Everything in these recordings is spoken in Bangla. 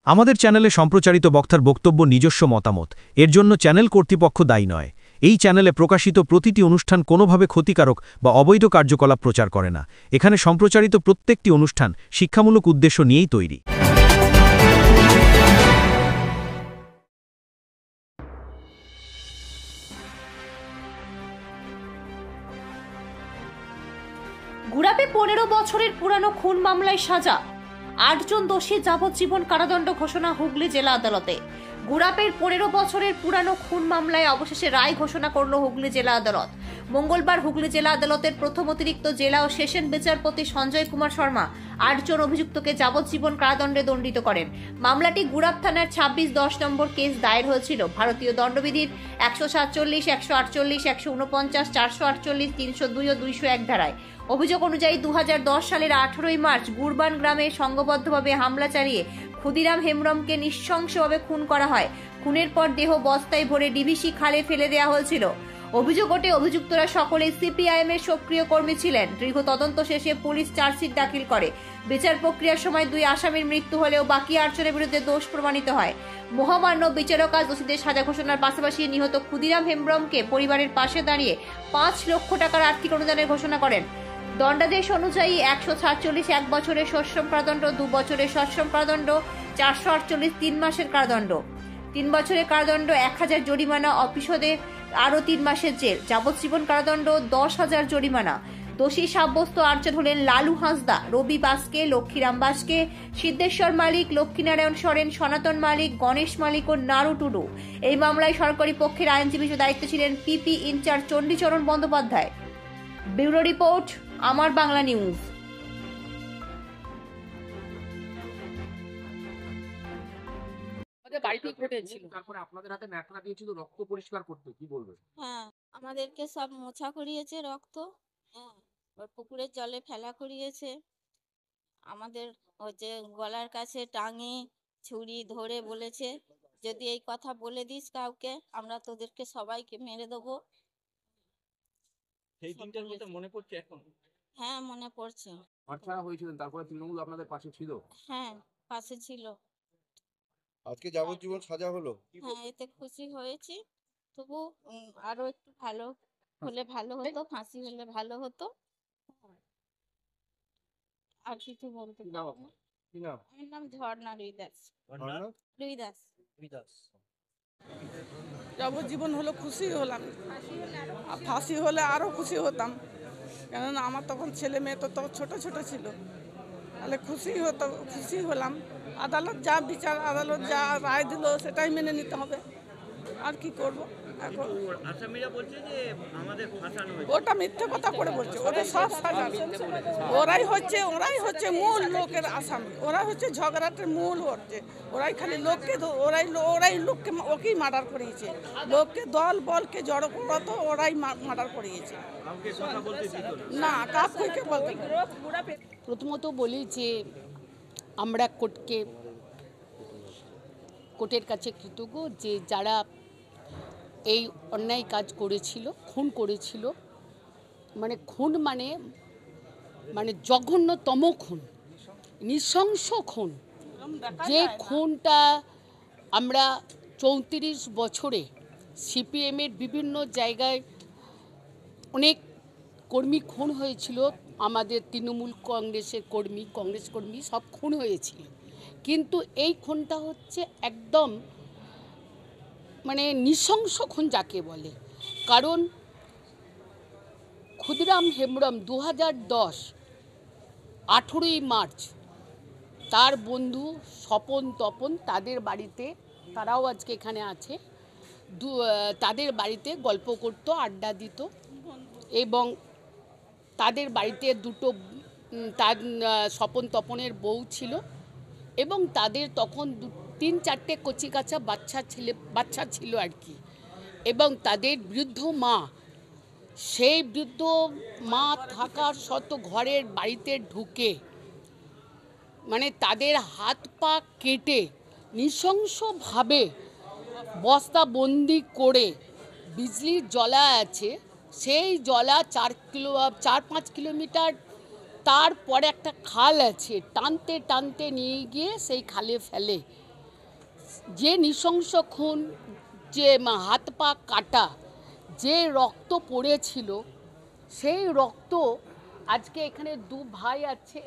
আমাদের চ্যানেলে সম্প্রচারিত বক্তার বক্তব্য নিজস্ব মতামত, এর জন্য চ্যানেল কর্তৃপক্ষ দায়ী নয়। এই চ্যানেলে প্রকাশিত প্রতিটি অনুষ্ঠান কোনোভাবে ক্ষতিকারক বা অবৈধ কার্যকলাপ প্রচার করে না। এখানে সম্প্রচারিত প্রত্যেকটি অনুষ্ঠান শিক্ষামূলক উদ্দেশ্য নিয়েই তৈরি। গুড়াপে 15 বছরের পুরানো খুন মামলায় সাজা, 8 জন দোষী যাবজ্জীবন কারাদণ্ড ঘোষণা হুগলি জেলা আদালতে। গুড়াপের 15 বছরের পুরানো খুন মামলায় অবশেষে রায় ঘোষণা করল হুগলি জেলা আদালত। মঙ্গলবার হুগলি জেলা আদালতের প্রথম অতিরিক্ত জেলা ও সেশন বিচারপতি সঞ্জয় কুমার শর্মা 8 জন অভিযুক্তকে যাবজ্জীবন কারাদণ্ডে দণ্ডিত করেন। মামলাটি গুড়াপ থানার 26-10 নম্বর কেস দায়ের হয়েছিল ভারতীয় দণ্ডবিধির 147, 148, 149, 448, 302 ও 201 ধারায়। অভিযোগ অনুযায়ী 2010 সালের 18ই মার্চ গুরবান গ্রামে সংঘবদ্ধভাবে হামলা চালিয়ে ক্ষুদিরাম হেমব্রমকে নৃশংসভাবে খুন করা হয়। খুনের পর দেহ বস্তায় ভরে ডিভিসি খালে ফেলে দেওয়া হয়েছিল। অভিযোগ ওঠে অভিযুক্তরা সকলেই সিপিআইএম এর সক্রিয় কর্মী ছিলেন। দীর্ঘ তদন্ত শেষে পুলিশ চার্জশিট দাখিল করে। বিচার প্রক্রিয়ার সময় 2 আসামির মৃত্যু হলেও বাকি 8 জনের বিরুদ্ধে দোষ প্রমাণিত হয়। মহামান্য বিচারক আজ দোষীদের সাজা ঘোষণার পাশাপাশি নিহত ক্ষুদিরাম হেমব্রমকে পরিবারের পাশে দাঁড়িয়ে 5 লক্ষ টাকার আর্থিক অনুদানের ঘোষণা করেন। দণ্ডাদেশ অনুযায়ী 147 1 বছরের সশ্রম কারাদণ্ড, 2 বছরের সশ্রম কারাদণ্ড, 448 3 মাসের কারাদণ্ড, 3 বছরের কারাদণ্ড, 1000 জরিমানা, অপিসদে আরও 3 মাসের জেল, যাবজ্জীবন কারাদণ্ড, 10,000 জরিমানা। দোষী সাব্যস্ত 8 জন হলেন লালু হাঁসদা, রবি বাসকে, লক্ষ্মীরাম বাসকে, সিদ্ধেশ্বর মালিক, লক্ষ্মীনারায়ণ সরেন, সনাতন মালিক, গণেশ মালিক ও নারু টুডু। এই মামলায় সরকারি পক্ষের আইনজীবী দায়িত্বে ছিলেন PP incharge Chandicharan Bandyopadhyay. Bureau report, আমার বাংলা নিউজ। বাড়িতেই ঘটেছিল, তারপরে আপনাদের হাতে ন্যাকড়া দিয়েছিল রক্ত পরিষ্কার করতে, কি বলবেন? হ্যাঁ, আমাদেরকে সব মোছা করিয়েছে রক্ত। হ্যাঁ, পুকুরের জলে ফেলা করিয়েছে। আমাদের হচ্ছে গলার কাছে টাঙে ছুরি ধরে বলেছে, যদি এই কথা বলে দিস কাউকে, আমরা তোদেরকে সবাইকে মেরে দেবো। সেই দিনটার কথা মনে পড়ছে এখন? হ্যাঁ, মনে পড়ছে। ছাড়া হয়েছিলেন, তারপরে তৃণমূল আপনাদের পাশে ছিল? হ্যাঁ, পাশে ছিল। আজকে যাবজ্জীবন সাজা হলো। হ্যাঁ, এতে খুশি হয়েছি। তবু আরো একটু ভালো হলে ভালো হতো, ফাঁসি হলে ভালো হতো। আর কিছু বলতে পারবো না। আমার নাম ঝর্ণা রুইদাস। রুইদাস। যাবজ্জীবন হলো খুশি হলাম, আর ফাঁসি হলে আরো খুশি হতাম, কেননা আমার তখন ছেলে মেয়ে তো ছোট ছোট ছিল। তাহলে খুশি হলাম। আদালত যা বিচার, আদালত যা রায় দিল সেটাই মেনে নিতে হবে। আর কি করব এখন? ওটা মিথ্যে কথা করে বলছে, ওদের সব সাজা। ওরাই হচ্ছে মূল লোকের আসামি, ওরাই হচ্ছে ঝগড়াটের মূল হচ্ছে। ওরাই খালি লোককে লোককে ওকেই মার্ডার করিয়েছে, লোককে দল বলকে জড়ো করতো, ওরাই মার্ডার করিয়েছে। না, কাউকে বলতে না। প্রথমত বলি যে আমরা কোর্টের কাছে কৃতজ্ঞ যে যারা এই অন্যায় কাজ করেছিল, খুন করেছিল, খুন মানে জঘন্যতম খুন, নৃশংস খুন। যে খুনটা আমরা 34 বছরে সিপিএমের বিভিন্ন জায়গায় অনেক কর্মী খুন হয়েছিল, আমাদের তৃণমূল কংগ্রেস কর্মী সব খুন হয়েছিল, কিন্তু এই খুনটা হচ্ছে একদম নৃশংস খুন যাকে বলে। কারণ ক্ষুদিরাম হেমব্রম 2010 18ই মার্চ তার বন্ধু স্বপন তপন তাদের বাড়িতে, তারাও আজকে এখানে আছে, তাদের বাড়িতে গল্প করতো, আড্ডা দিত, এবং তাদের বাড়িতে তার স্বপন তপনের বউ ছিল, এবং তাদের তখন 3-4টে কচিকাঁচা বাচ্চা ছিল আর কি। এবং তাদের বৃদ্ধ মা, সেই বৃদ্ধ মা থাকার সত্ত্বেও ঘরের বাড়িতে ঢুকে তাদের হাত পা কেটে নৃশংসভাবে বস্তাবন্দি করে, বিজলির জলা আছে, সেই জলা 4-5 কিলোমিটার, তারপরে একটা খাল আছে, টানতে টানতে নিয়ে গিয়ে সেই খালে ফেলে। যে নৃশংস খুন, যে হাত পা কাটা, যে রক্ত পড়েছিল, সেই রক্ত আজকে এখানে দু ভাই আছে,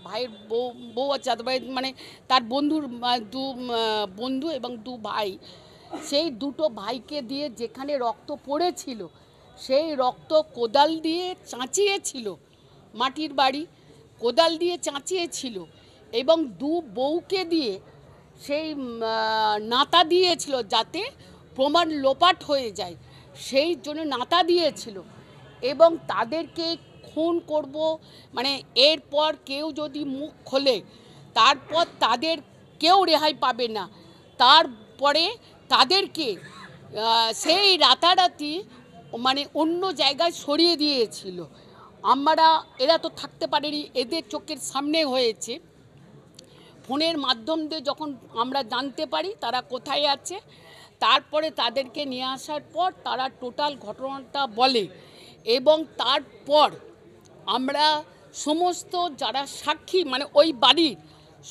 ভাইয়ের বউ আছে, মানে তার বন্ধুর দু বন্ধু এবং দু ভাই, সেই দুটো ভাইকে দিয়ে যেখানে রক্ত পড়েছিল সেই রক্ত কোদাল দিয়ে চাঁচিয়েছিল, মাটির বাড়ি কোদাল দিয়ে চাঁচিয়েছিল এবং দু বউকে দিয়ে সেই নাতা দিয়েছিল যাতে প্রমাণ লোপাট হয়ে যায়, সেই জন্য নাতা দিয়েছিল। এবং তাদেরকে খুন করব, মানে এরপর কেউ যদি মুখ খোলে তারপর তাদের কেউ রেহাই পাবে না। তারপরে তাদেরকে সেই রাতারাতি মানে অন্য জায়গায় সরিয়ে দিয়েছিল। এরা তো থাকতে পারেনি, এদের চোখের সামনে হয়েছে। ফোনের মাধ্যম দিয়ে যখন আমরা জানতে পারি তারা কোথায় আছে, তারপরে তাদেরকে নিয়ে আসার পর তারা টোটাল ঘটনাটা বলে এবং তারপর আমরা সমস্ত যারা সাক্ষী, মানে ওই বাড়ির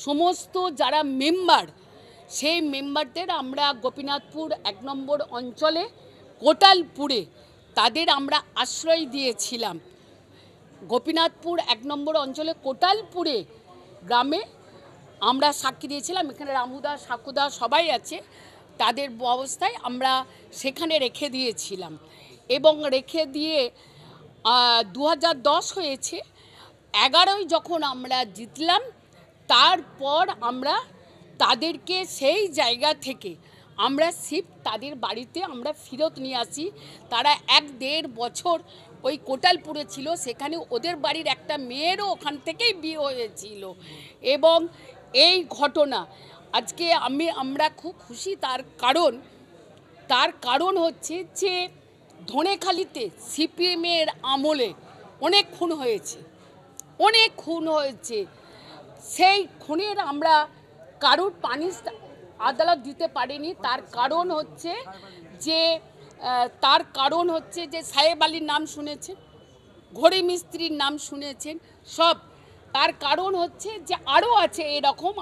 সমস্ত যারা মেম্বার, সেই মেম্বারদের আমরা গোপীনাথপুর 1 নম্বর অঞ্চলে কোটালপুরে তাদের আমরা আশ্রয় দিয়েছিলাম। গোপীনাথপুর 1 নম্বর অঞ্চলে কোটালপুরে গ্রামে আমরা সাক্ষী দিয়েছিলাম। এখানে রামুদা, সাকুদা সবাই আছে, তাদের অবস্থায় আমরা সেখানে রেখে দিয়েছিলাম এবং রেখে দিয়ে 2010 হয়েছে, 11ই যখন আমরা জিতলাম তারপর আমরা তাদেরকে সেই জায়গা থেকে আমরা তাদের বাড়িতে আমরা ফেরত নিয়ে আসি। তারা 1-1.5 বছর ওই কোটালপুরে ছিল, সেখানে ওদের বাড়ির একটা মেয়েরও ওখান থেকেই বিয়ে হয়েছিল এবং এই ঘটনা আজকে আমরা খুব খুশি। তার কারণ হচ্ছে যে ধনেখালিতে সিপিএমের আমলে অনেক খুন হয়েছে, সেই খুনের আমরা কারোর পানিশ আদালত দিতে পারেনি। তার কারণ হচ্ছে যে সাহেব আলীর নাম শুনেছেন, ঘড়ি মিস্ত্রির নাম শুনেছেন, সব। তার কারণ হচ্ছে যে আরও আছে, এরকম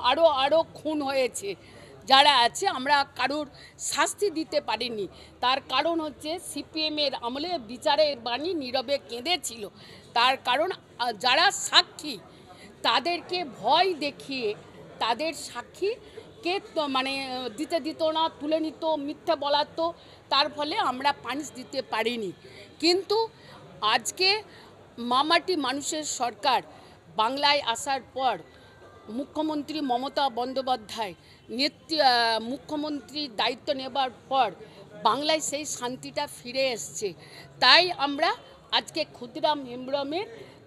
আরও খুন হয়েছে যারা আছে, আমরা কারোর শাস্তি দিতে পারিনি। তার কারণ হচ্ছে সিপিএমের আমলে বিচারের বাণী নীরবে কেঁদেছিল। তার কারণ যারা সাক্ষী তাদেরকে ভয় দেখিয়ে তাদের সাক্ষীকে মানে দিতে দিত না, তুলে নিত, মিথ্যে বলাতো, তার ফলে আমরা পানিশ দিতে পারিনি। কিন্তু আজকে মামাটি মানুষের সরকার বাংলায় আসার পর মুখ্যমন্ত্রী মমতা বন্দ্যোপাধ্যায় মুখ্যমন্ত্রীর দায়িত্ব নেবার পর বাংলায় সেই শান্তিটা ফিরে এসছে। তাই আমরা আজকে ক্ষুদিরাম হেমব্রমের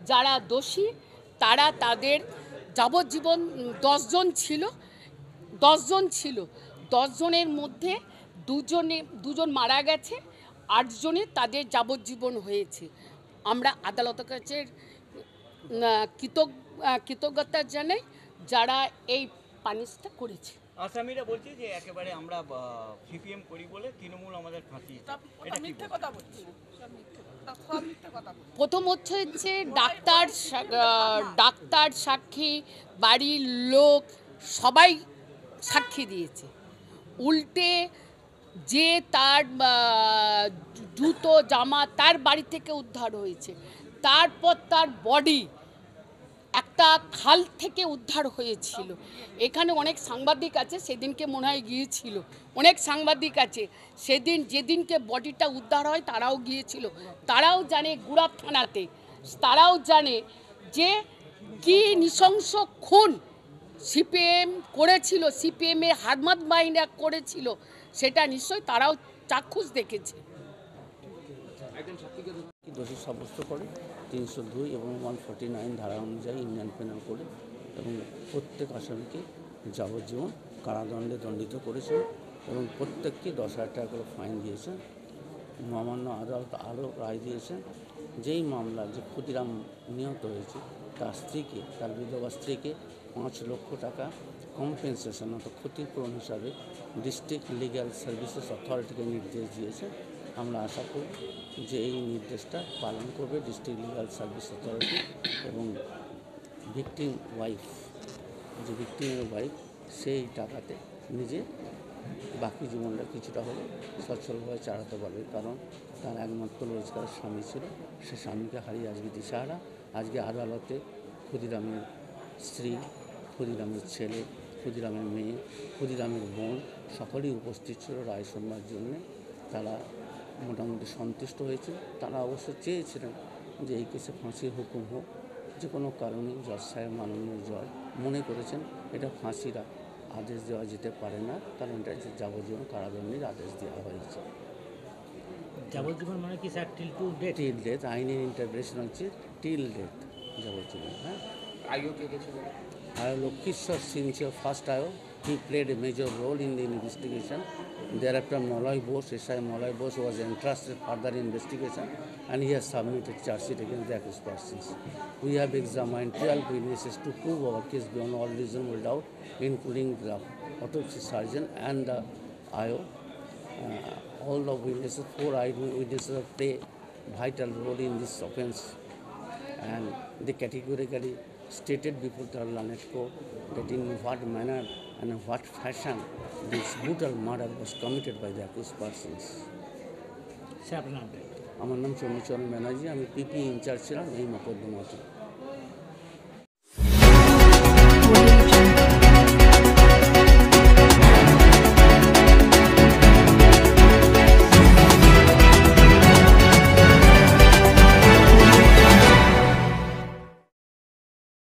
যারা দোষী তারা তাদের যাবজ্জীবন 10 জন ছিল, 10 জনের মধ্যে দুজন মারা গেছে, 8 জনের তাদের যাবজ্জীবন হয়েছে। আমরা আদালতের কাছে কৃতজ্ঞতা জানাই যারা এই পানিশটা করেছে। আসামিরা বলছে যে একেবারে আমরা সিপিএম করি বলে তৃণমূল আমাদের ফাঁসিয়েছে, এটা কি প্রথম হচ্ছে ডাক্তার সাক্ষী, বাড়ির লোক সবাই সাক্ষী দিয়েছে। উল্টে যে তার জুতো জামা তার বাড়ি থেকে উদ্ধার হয়েছে, তারপর তার বডি একটা খাল থেকে উদ্ধার হয়েছিল। এখানে অনেক সাংবাদিক আছে, সেদিনকে মনে হয় গিয়েছিল, অনেক সাংবাদিক আছে যেদিনকে বডিটা উদ্ধার হয় তারাও গিয়েছিল। তারাও জানে গুড়াপ থানাতে, তারাও জানে যে কি নৃশংস খুন সিপিএম করেছিল, সিপিএমের হারমাত বাহিনীরা করেছিল, সেটা নিশ্চয়ই তারাও চাক্ষুষ দেখেছে। দোষী সাব্যস্ত করে 302 এবং 149 ধারা অনুযায়ী ইন্ডিয়ান পেনাল কোডে এবং প্রত্যেক আসামিকে যাবজ্জীবন কারাদণ্ডে দণ্ডিত করেছে এবং প্রত্যেককে 10,000 টাকা করে ফাইন দিয়েছে। মহামান্য আদালত আরও রায় দিয়েছে যেই মামলা যে ক্ষুদিরাম নিহত হয়েছে তার বিধবা স্ত্রীকে 5 লক্ষ টাকা কম্পেনসেশন অর্থাৎ ক্ষতিপূরণ হিসাবে ডিস্ট্রিক্ট লিগ্যাল সার্ভিসেস অথরিটিকে নির্দেশ দিয়েছে। আমরা আশা করি যে এই নির্দেশটা পালন করবে ডিস্ট্রিক্ট লিগ্যাল সার্ভিস অথরিটি এবং ভিকটিমের ওয়াইফ সেই টাকাতে নিজে বাকি জীবনটা কিছুটা হলে সচ্ছলভাবে চালাতে পারবে, কারণ তার একমাত্র রোজগার স্বামী ছিল, সে স্বামীকে হারিয়ে আজকে দিশাহারা। আজকে আদালতে ক্ষুদিরামের স্ত্রী, ক্ষুদিরামের ছেলে, ক্ষুদিরামের মেয়ে, ক্ষুদিরামের বোন সকলেই উপস্থিত ছিল রায় শোনবার জন্যে। তারা মোটামুটি সন্তুষ্ট হয়েছে। তারা অবশ্য চেয়েছিলেন যে এই কেসে ফাঁসির হুকুম হোক, যে কোনো কারণে জজ সাহেব, মাননীয় জজ মনে করেছেন এটা ফাঁসির আদেশ দেওয়া যেতে পারে না, কারণ এটা যাবজ্জীবন কারাদণ্ডের আদেশ দেওয়া হয়েছে। যাবজ্জীবন মানে কি sir? Till to death? Till death, আইনের ইন্টারপ্রিটেশন হচ্ছে টিল ডেথ যাবজ্জীবন। হ্যাঁ, আইও কে গেছিল? Ayo Lokeshwar since your first Ayo, he played a major role in the investigation. Thereafter, Malay Bose, SI Malay Bose was entrusted further investigation, and he has submitted charge sheet against the accused persons. We have examined 12 witnesses to prove our case beyond all reasonable doubt, including the autopsy surgeon and the Ayo. All the witnesses, 4 eyewitnesses have played vital role in this offence, and they categorically stated before the learned court that in what manner and in what fashion this brutal murder was committed by the accused persons. Sir আপনার নামটা? আমার নাম চন্দ্রচরণ ব্যানার্জি, আমি পিপি ইনচার্জ ছিলাম এই মোকদ্দমাতে।